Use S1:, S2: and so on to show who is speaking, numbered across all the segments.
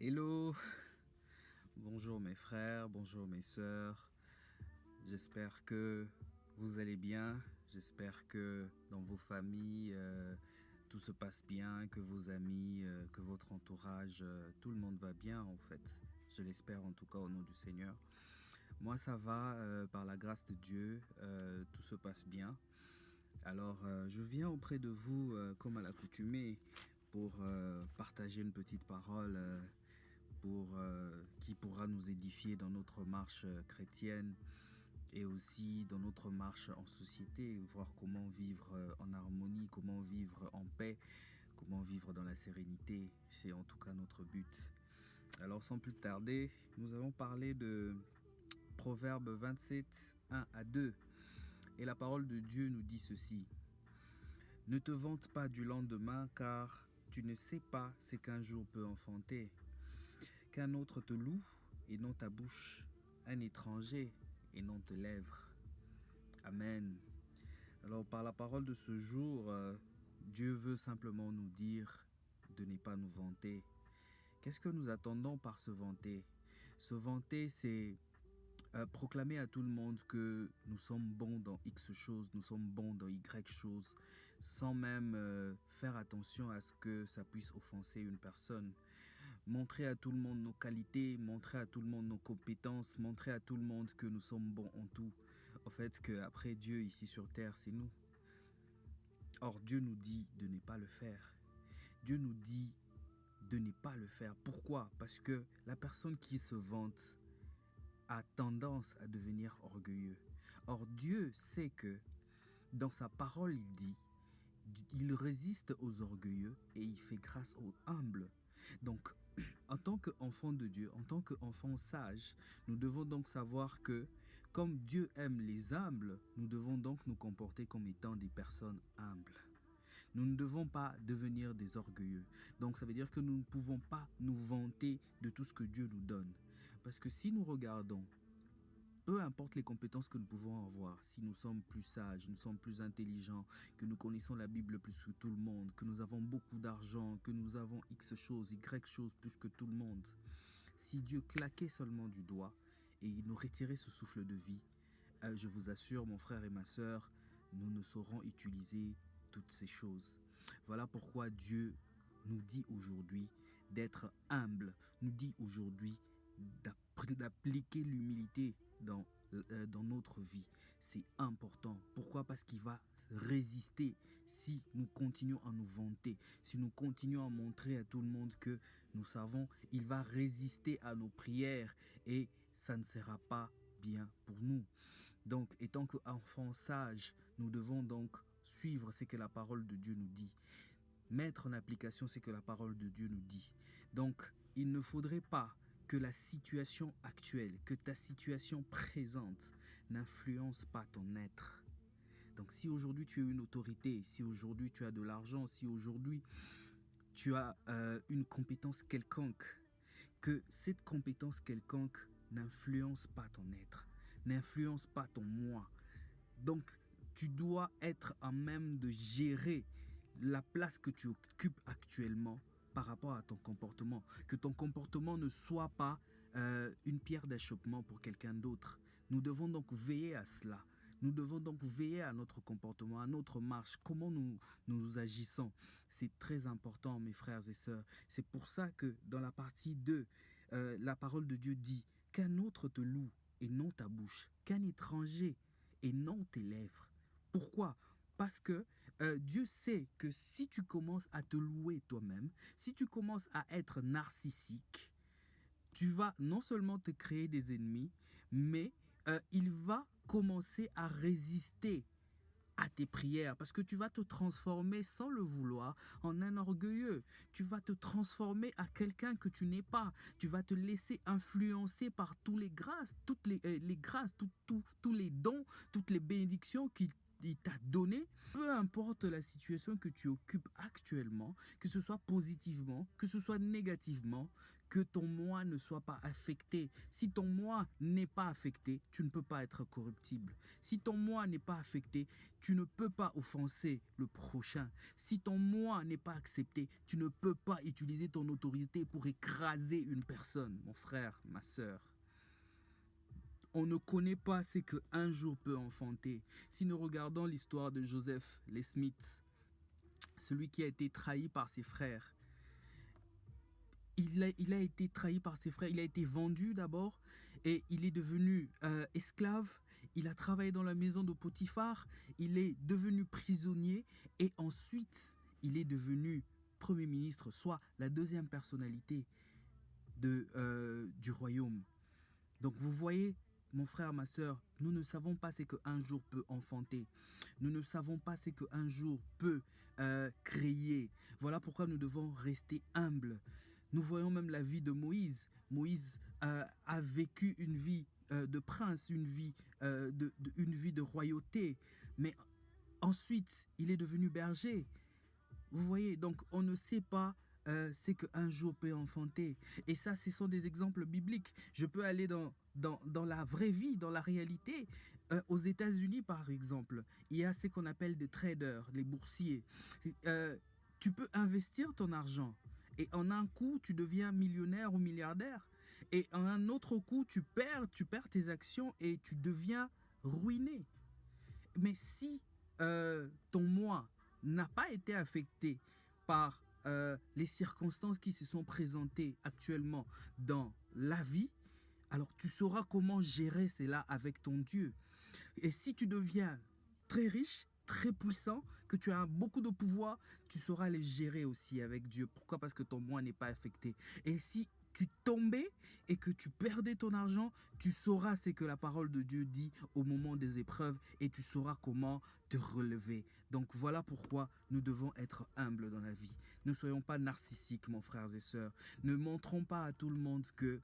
S1: Hello, bonjour mes frères, bonjour mes sœurs. J'espère que vous allez bien. J'espère que dans vos familles, tout se passe bien, que vos amis, que votre entourage, tout le monde va bien en fait. Je l'espère en tout cas au nom du Seigneur. Moi ça va, par la grâce de Dieu, tout se passe bien. Alors je viens auprès de vous comme à l'accoutumée pour partager une petite parole qui pourra nous édifier dans notre marche chrétienne et aussi dans notre marche en société, voir comment vivre en harmonie, comment vivre en paix, comment vivre dans la sérénité. C'est en tout cas notre but. Alors sans plus tarder, nous allons parler de Proverbe 27, 1 à 2. Et la parole de Dieu nous dit ceci. Ne te vante pas du lendemain, car tu ne sais pas ce qu'un jour peut enfanter. Qu'un autre te loue et non ta bouche, un étranger et non tes lèvres. Amen. Alors par la parole de ce jour, Dieu veut simplement nous dire de ne pas nous vanter. Qu'est-ce que nous attendons par se vanter? Se vanter, c'est proclamer à tout le monde que nous sommes bons dans X choses, nous sommes bons dans Y choses, sans même faire attention à ce que ça puisse offenser une personne. Montrer à tout le monde nos qualités, montrer à tout le monde nos compétences, montrer à tout le monde que nous sommes bons en tout. En fait, qu'après Dieu ici sur terre, c'est nous. Or, Dieu nous dit de ne pas le faire. Dieu nous dit de ne pas le faire. Pourquoi? Parce que la personne qui se vante a tendance à devenir orgueilleux. Or, Dieu sait que dans sa parole, il dit, il résiste aux orgueilleux et il fait grâce aux humbles. Donc, en tant qu'enfant de Dieu, en tant qu'enfant sage, nous devons donc savoir que, comme Dieu aime les humbles, nous devons donc nous comporter comme étant des personnes humbles. Nous ne devons pas devenir des orgueilleux. Donc ça veut dire que nous ne pouvons pas nous vanter de tout ce que Dieu nous donne. Parce que si nous regardons, peu importe les compétences que nous pouvons avoir, si nous sommes plus sages, nous sommes plus intelligents, que nous connaissons la Bible plus que tout le monde, que nous avons beaucoup d'argent, que nous avons X choses, Y choses plus que tout le monde, si Dieu claquait seulement du doigt et il nous retirait ce souffle de vie, je vous assure, mon frère et ma sœur, nous ne saurons utiliser toutes ces choses. Voilà pourquoi Dieu nous dit aujourd'hui d'être humble, nous dit aujourd'hui d'appliquer l'humilité dans notre vie. C'est important. Pourquoi? Parce qu'il va résister si nous continuons à nous vanter, si nous continuons à montrer à tout le monde que nous savons, il va résister à nos prières et ça ne sera pas bien pour nous. Donc, étant qu'enfants sages, nous devons donc suivre ce que la parole de Dieu nous dit, mettre en application ce que la parole de Dieu nous dit. Donc, il ne faudrait pas que la situation actuelle, que ta situation présente n'influence pas ton être. Donc si aujourd'hui tu as une autorité, si aujourd'hui tu as de l'argent, si aujourd'hui tu as une compétence quelconque, que cette compétence quelconque n'influence pas ton être, n'influence pas ton moi. Donc tu dois être à même de gérer la place que tu occupes actuellement par rapport à ton comportement, que ton comportement ne soit pas une pierre d'achoppement pour quelqu'un d'autre. Nous devons donc veiller à cela. Nous devons donc veiller à notre comportement, à notre marche, comment nous agissons. C'est très important, mes frères et sœurs. C'est pour ça que dans la partie 2, la parole de Dieu dit « Qu'un autre te loue et non ta bouche, qu'un étranger et non tes lèvres. » Pourquoi? Parce que Dieu sait que si tu commences à te louer toi-même, si tu commences à être narcissique, tu vas non seulement te créer des ennemis, mais il va commencer à résister à tes prières parce que tu vas te transformer sans le vouloir en un orgueilleux. Tu vas te transformer à quelqu'un que tu n'es pas. Tu vas te laisser influencer par toutes les grâces, tous les dons, toutes les bénédictions il t'a donné, peu importe la situation que tu occupes actuellement, que ce soit positivement, que ce soit négativement, que ton moi ne soit pas affecté. Si ton moi n'est pas affecté, tu ne peux pas être corruptible. Si ton moi n'est pas affecté, tu ne peux pas offenser le prochain. Si ton moi n'est pas accepté, tu ne peux pas utiliser ton autorité pour écraser une personne, mon frère, ma soeur. On ne connaît pas ce qu'un jour peut enfanter. Si nous regardons l'histoire de Joseph, les Smiths, celui qui a été trahi par ses frères, il a été trahi par ses frères, il a été vendu d'abord et il est devenu esclave, il a travaillé dans la maison de Potiphar, il est devenu prisonnier et ensuite il est devenu premier ministre, soit la deuxième personnalité du royaume. Donc vous voyez, mon frère, ma soeur, nous ne savons pas ce qu'un jour peut enfanter. Nous ne savons pas ce qu'un jour peut créer. Voilà pourquoi nous devons rester humbles. Nous voyons même la vie de Moïse. Moïse a vécu une vie de prince, une vie de royauté. Mais ensuite, il est devenu berger. Vous voyez, donc on ne sait pas c'est qu'un jour peut enfanter. Et ça, ce sont des exemples bibliques. Je peux aller dans la vraie vie, dans la réalité. Aux États-Unis, par exemple, il y a ce qu'on appelle des traders, les boursiers. Tu peux investir ton argent et en un coup, tu deviens millionnaire ou milliardaire. Et en un autre coup, tu perds tes actions et tu deviens ruiné. Mais si ton moi n'a pas été affecté par les circonstances qui se sont présentées actuellement dans la vie, alors tu sauras comment gérer cela avec ton Dieu. Et si tu deviens très riche, très puissant, que tu as beaucoup de pouvoir, tu sauras les gérer aussi avec Dieu. Pourquoi? Parce que ton moi n'est pas affecté. Et si tu tombais et que tu perdais ton argent, tu sauras ce que la parole de Dieu dit au moment des épreuves et tu sauras comment te relever. Donc voilà pourquoi nous devons être humbles dans la vie. Ne soyons pas narcissiques, mon frères et sœurs. Ne montrons pas à tout le monde que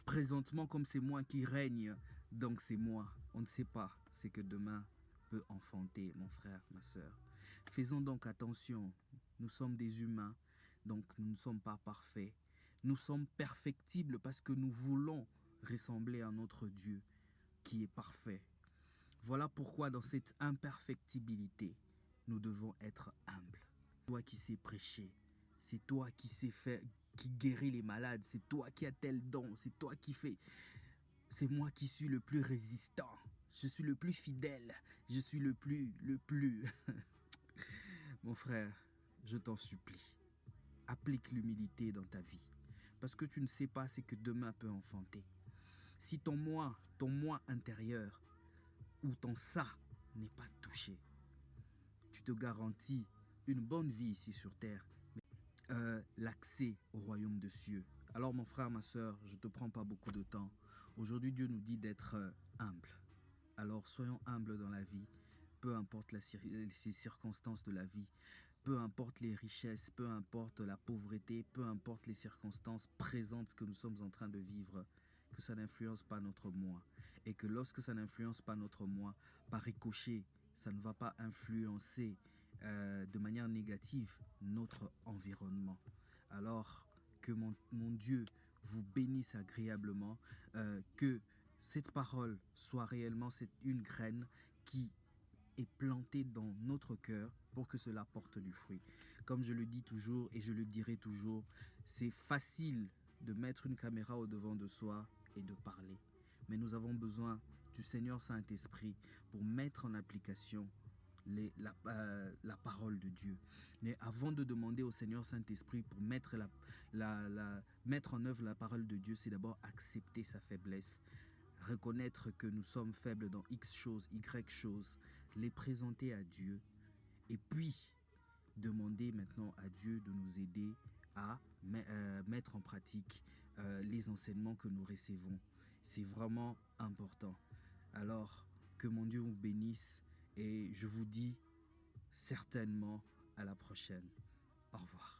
S1: présentement, comme c'est moi qui règne, donc c'est moi. On ne sait pas ce que demain peut enfanter, mon frère, ma sœur. Faisons donc attention. Nous sommes des humains, donc nous ne sommes pas parfaits. Nous sommes perfectibles parce que nous voulons ressembler à notre Dieu qui est parfait. Voilà pourquoi dans cette imperfectibilité, nous devons être humbles. C'est toi qui sais prêcher, c'est toi qui sais faire, qui guérit les malades, c'est toi qui as tel don, c'est toi qui fais. C'est moi qui suis le plus résistant, je suis le plus fidèle, je suis le plus. Mon frère, je t'en supplie, applique l'humilité dans ta vie. Parce que tu ne sais pas ce que demain peut enfanter. Si ton moi intérieur ou ton ça n'est pas touché, tu te garantis une bonne vie ici sur terre, l'accès au royaume des cieux. Alors mon frère, ma soeur, je ne te prends pas beaucoup de temps. Aujourd'hui, Dieu nous dit d'être humble. Alors soyons humbles dans la vie, peu importe ces circonstances de la vie. Peu importe les richesses, peu importe la pauvreté, peu importe les circonstances présentes que nous sommes en train de vivre, que ça n'influence pas notre moi. Et que lorsque ça n'influence pas notre moi, par ricochet, ça ne va pas influencer de manière négative notre environnement. Alors que mon Dieu vous bénisse agréablement, que cette parole soit réellement une graine qui est plantée dans notre cœur pour que cela porte du fruit. Comme je le dis toujours et je le dirai toujours, c'est facile de mettre une caméra au devant de soi et de parler. Mais nous avons besoin du Seigneur Saint-Esprit pour mettre en application la parole de Dieu. Mais avant de demander au Seigneur Saint-Esprit pour mettre en œuvre la parole de Dieu, c'est d'abord accepter sa faiblesse, reconnaître que nous sommes faibles dans X choses, Y choses, les présenter à Dieu et puis demander maintenant à Dieu de nous aider à mettre en pratique les enseignements que nous recevons. C'est vraiment important. Alors, que mon Dieu vous bénisse et je vous dis certainement à la prochaine. Au revoir.